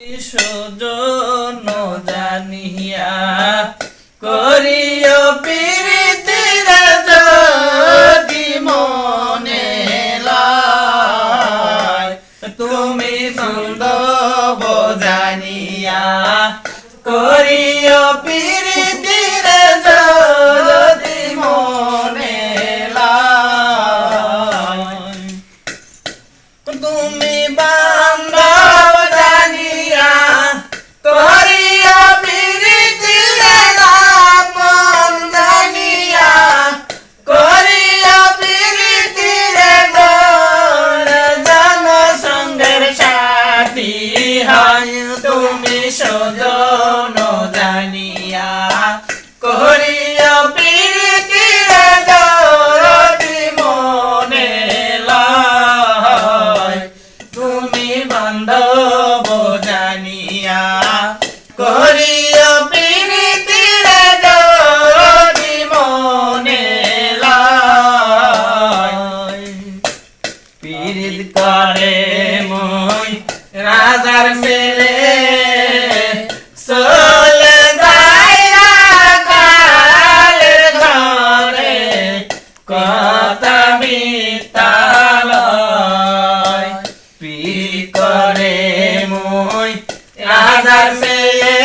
সজন জানিয়া করিও প্রীতির যদি মনে লয়, তুমি বান্ধব জানিয়া করিও প্রীতির যদি মনে লয়, তুমি বান্ধব জানিয়া করিও প্রীতির মন জানিয়া করিও প্রীতির জন সঙ্গের সাথী হয়, তুমি সজন জানিয়া করিও প্রীতির যদি মনে লয়, তুমি বান্ধব জানিয়া করিও প্রীতির যদি মনে লয়, পীড়িত করে মই রাজার ছেলে চলে যায় কালের ঘরে, কথা মিথ্যা লয়, পীড়িত করে মই রাজার ছেলে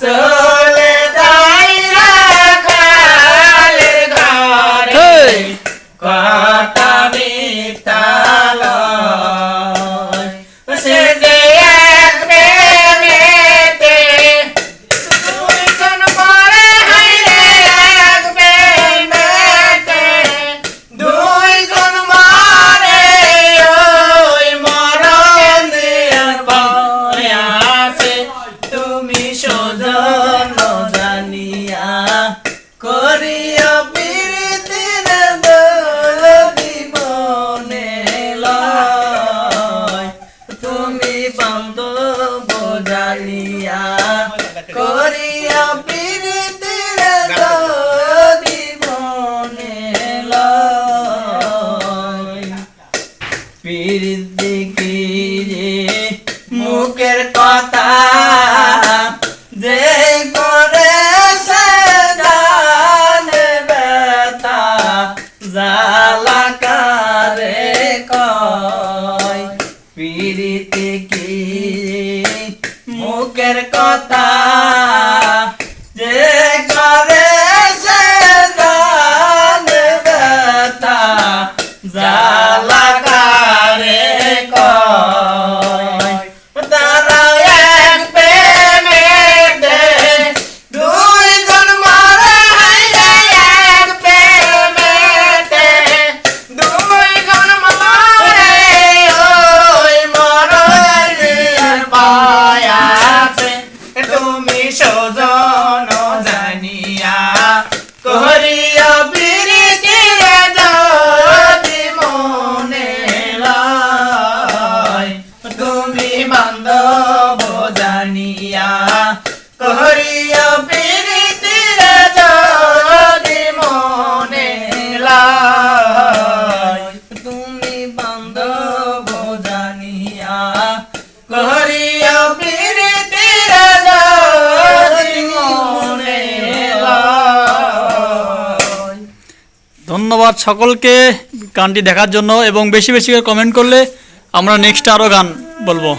চলে যায় কালের ঘরে, কথা মিথ্যা লয়, সে যে এক প্রেমেতে দুইজন মরে, হায়রে এক প্রেমেতে দুইজন মরে, ওই মরণ দেওয়ার ভয় আছে, তুমি সজন জানিয়া করিও প্রীতির যদি মনে লয়, তুমি বান্ধব জানিয়া করিও প্রীতির যদি মনে লয়, প্রীতি কি রে মুখের কথা যে করে সে জানে ব্যথা জ্বালা কারে কয়, প্রীতি কি মুখের কথা যে করে সে জানে ব্যথা জ্বালা কারে কয়, তারা এক প্রেমেতে দুইজন মরে, হায়রে এক প্রেমেতে দুইজন মরে, ওই মরণের ভয় আছে, তুমি সজন জানিয়া করিও প্রীতির যদি মনে লয়, তুমি বান্ধব জানিয়া করিও প্রীতির যদি মনে লয়, তুমি বান্ধব জানিয়া করিও প্রীতির যদি মনে লয়। ধন্যবাদ সকলকে গানটি দেখার জন্য, এবং বেশি বেশি করে কমেন্ট করলে আমরা নেক্সট আরও গান বলবো।